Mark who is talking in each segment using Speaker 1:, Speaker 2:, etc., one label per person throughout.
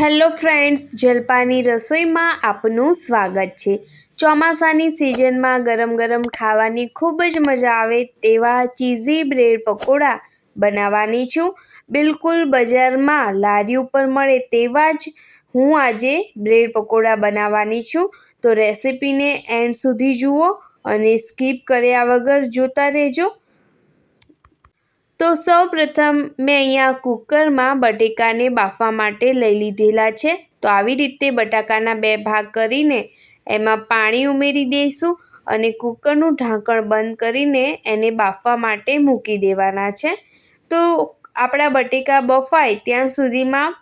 Speaker 1: Hello friends, જલપાની રસોઈમાં આપનું સ્વાગત છે। ચોમાસાની સિઝનમાં ગરમ ગરમ ખાવાની ખૂબ જ મજા આવે તેવા ચીઝી બ્રેડ પકોડા બનાવવાની છું। બિલકુલ બજારમાં લારી ઉપર મળે તેવા જ હું આજે બ્રેડ પકોડા બનાવવાની છું। તો રેસિપીને એન્ડ સુધી જુઓ અને સ્કીપ કર્યા વગર જોતા રહેજો। તો સૌપ્રથમ મેં અહીંયા કુકરમાં બટેકાને બાફવા માટે લઈ લીધેલા છે। તો આવી રીતે બટાકાના 2 ભાગ કરીને એમાં પાણી ઉમેરી દઈશું અને કુકરનું ઢાંકણ બંધ કરીને એને બાફવા માટે મૂકી દેવાના છે। તો આપણા બટેકા બફાય ત્યાં સુધીમાં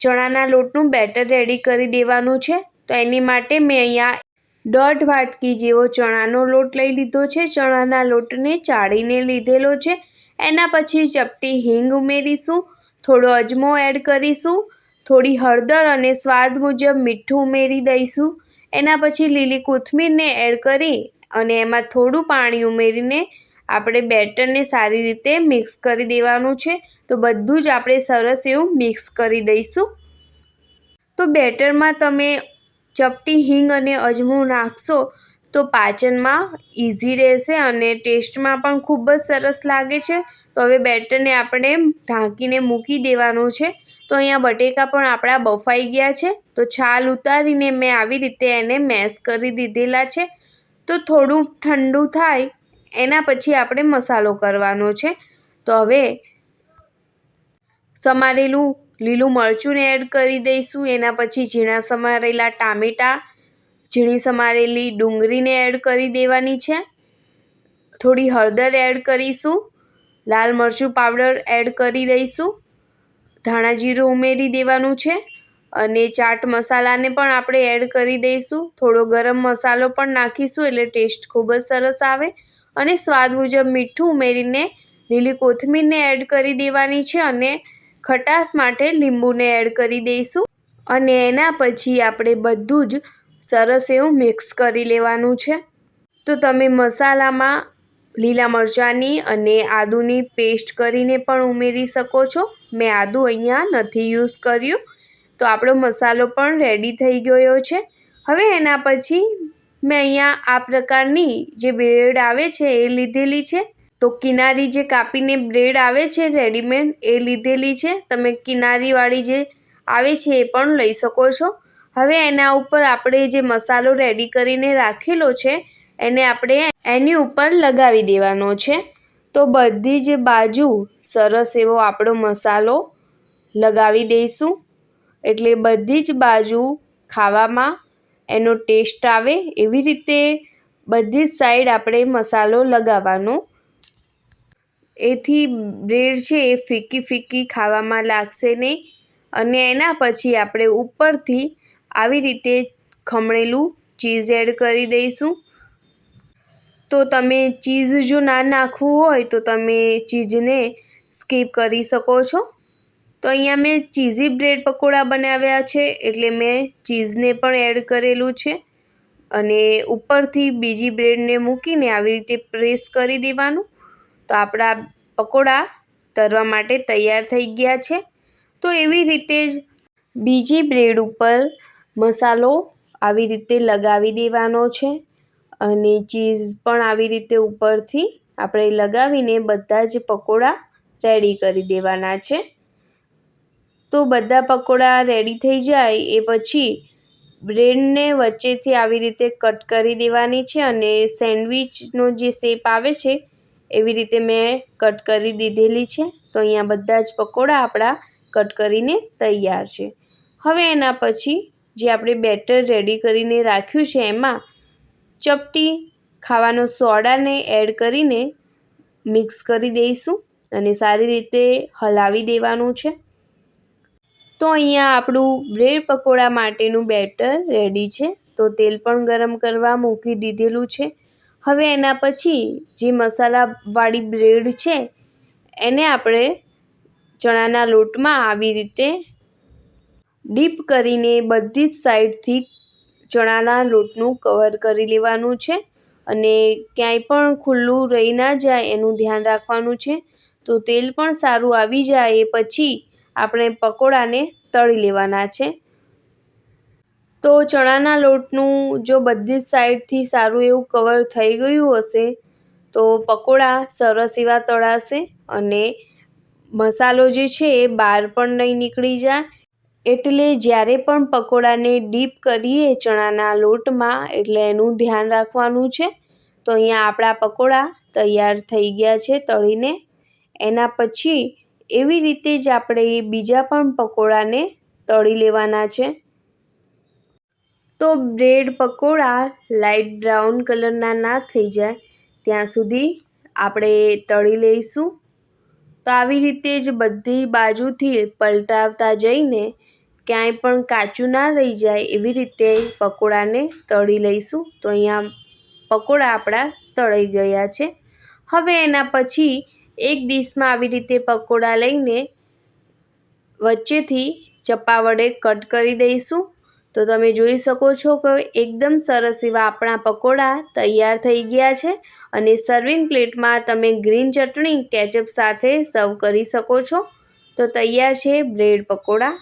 Speaker 1: ચણાના લોટનું બેટર રેડી કરી દેવાનું છે। તો એની માટે મેં અહીંયા 1.5 વાટકી જેવો ચણાનો લોટ લઈ લીધો છે। ચણાના લોટને ચાળીને લીધેલો છે। એના પછી ચપટી હિંગ ઉમેરીશું, થોડો અજમો એડ કરીશું, થોડી હળદર અને સ્વાદ મુજબ મીઠું ઉમેરી દઈશું। એના પછી લીલી કોથમીરને એડ કરી અને એમાં થોડું પાણી ઉમેરીને આપણે બેટરને સારી રીતે મિક્સ કરી દેવાનું છે। તો બધું જ આપણે સરસ એવું મિક્સ કરી દઈશું। તો બેટરમાં તમે ચપટી હિંગ અને અજમો નાખશો તો પાચનમાં ઇઝી રહેશે અને ટેસ્ટમાં પણ ખૂબ જ સરસ લાગે છે। તો હવે બેટરને આપણે ઢાંકીને મૂકી દેવાનું છે। તો અહીંયા બટેકા પણ આપણા બફાઈ ગયા છે। તો છાલ ઉતારીને મેં આવી રીતે એને મેશ કરી દીધેલા છે। તો થોડું ઠંડુ થાય એના પછી આપણે મસાલો કરવાનો છે। તો હવે સમારેલું લીલું મરચુંને એડ કરી દઈશું। એના પછી ઝીણા સમારેલા ટામેટાં, ઝીણી સમારેલી ડુંગળીને એડ કરી દેવાની છે। થોડી હળદર એડ કરીશું, લાલ મરચું પાવડર એડ કરી દઈશું, ધાણા જીરું ઉમેરી દેવાનું છે અને ચાટ મસાલાને પણ આપણે એડ કરી દઈશું। થોડો ગરમ મસાલો પણ નાખીશું એટલે ટેસ્ટ ખૂબ જ સરસ આવે અને સ્વાદ મુજબ મીઠું ઉમેરીને લીલી કોથમીરને એડ કરી દેવાની છે અને ખટાશ માટે લીંબુને એડ કરી દઈશું અને એના પછી આપણે બધું જ સરસ એવું મિક્સ કરી લેવાનું છે। તો તમે મસાલામાં લીલા મરચાંની અને આદુની પેસ્ટ કરીને પણ ઉમેરી શકો છો। મેં આદુ અહીંયા નથી યુઝ કર્યું। તો આપણો મસાલો પણ રેડી થઈ ગયો છે। હવે એના પછી મેં અહીંયા આ પ્રકારની જે બ્રેડ આવે છે એ લીધેલી છે। તો કિનારી જે કાપીને બ્રેડ આવે છે રેડીમેડ એ લીધેલી છે। તમે કિનારીવાળી જે આવે છે એ પણ લઈ શકો છો। હવે એના ઉપર આપણે જે મસાલો રેડી કરીને રાખેલો છે એને આપણે એની ઉપર લગાવી દેવાનો છે। તો બધી જ બાજુ સરસ એવો આપણો મસાલો લગાવી દઈશું એટલે બધી જ બાજુ ખાવામાં એનો ટેસ્ટ આવે એવી રીતે બધી જ સાઈડ આપણે મસાલો લગાવવાનો। એથી બ્રેડ છે એ ફીકી ફીકી ખાવામાં લાગશે નહીં અને એના પછી આપણે ઉપરથી આવી રીતે ખમણેલું ચીઝ એડ કરી દઈશું। તો તમે ચીઝ જો ના નાખવું હોય તો તમે ચીઝને સ્કીપ કરી શકો છો। તો અહીંયા મેં ચીઝી બ્રેડ પકોડા બનાવ્યા છે એટલે મેં ચીઝને પણ એડ કરેલું છે અને ઉપરથી બીજી બ્રેડને મૂકીને આવી રીતે પ્રેસ કરી દેવાનું। તો આપણા પકોડા તળવા માટે તૈયાર થઈ ગયા છે। તો એવી રીતે જ બીજી બ્રેડ ઉપર મસાલો આવી રીતે લગાવી દેવાનો છે અને ચીઝ પણ આવી રીતે ઉપરથી આપણે લગાવીને બધા જ પકોડા રેડી કરી દેવાના છે। તો બધા પકોડા રેડી થઈ જાય એ પછી બ્રેડને વચ્ચેથી આવી રીતે કટ કરી દેવાની છે અને સેન્ડવિચનો જે શેપ આવે છે એવી રીતે મેં કટ કરી દીધેલી છે। તો અહીંયા બધા જ પકોડા આપણા કટ કરીને તૈયાર છે। હવે એના પછી જે આપણે બેટર રેડી કરીને રાખ્યું છે એમાં ચપટી ખાવાનો સોડાને એડ કરીને મિક્સ કરી દઈશું અને સારી રીતે હલાવી દેવાનું છે। તો અહીંયા આપણું બ્રેડ પકોડા માટેનું બેટર રેડી છે। તો તેલ પણ ગરમ કરવા મૂકી દીધેલું છે। હવે એના પછી જે મસાલાવાળી બ્રેડ છે એને આપણે ચણાના લોટમાં આવી રીતે ડીપ કરીને બધી જ સાઈડથી ચણાના લોટનું કવર કરી લેવાનું છે અને ક્યાંય પણ ખુલ્લું રહી ના જાય એનું ધ્યાન રાખવાનું છે। તો તેલ પણ સારું આવી જાય એ પછી આપણે પકોડાને તળી લેવાના છે। તો ચણાના લોટનું જો બધી જ સાઈડથી સારું એવું કવર થઈ ગયું હશે તો પકોડા સરસ એવા તળાશે અને મસાલો જે છે એ બહાર પણ નહીં નીકળી જાય। એટલે જ્યારે પણ પકોડાને ડીપ કરીએ ચણાના લોટમાં એટલે એનું ધ્યાન રાખવાનું છે। તો અહીંયા આપણા પકોડા તૈયાર થઈ ગયા છે તળીને। એના પછી એવી રીતે જ આપણે બીજા પણ પકોડાને તળી લેવાના છે। તો બ્રેડ પકોડા લાઇટ બ્રાઉન કલરના ના થઈ જાય ત્યાં સુધી આપણે તળી લઈશું। તો આવી રીતે જ બધી બાજુથી પલટાવતા જઈને ક્યાંય પણ કાચું ના રહી જાય એવી રીતે પકોડાને તળી લઈશું। તો અહીંયા પકોડા આપણા તળાઈ ગયા છે। હવે એના પછી એક ડીશમાં આવી રીતે પકોડા લઈને વચ્ચેથી ચપ્પા વડે કટ કરી દઈશું। તો તમે જોઈ શકો છો કે એકદમ સરસ એવા આપણા પકોડા તૈયાર થઈ ગયા છે અને સર્વિંગ પ્લેટમાં તમે ગ્રીન ચટણી કેચઅપ સાથે સર્વ કરી શકો છો। તો તૈયાર છે બ્રેડ પકોડા।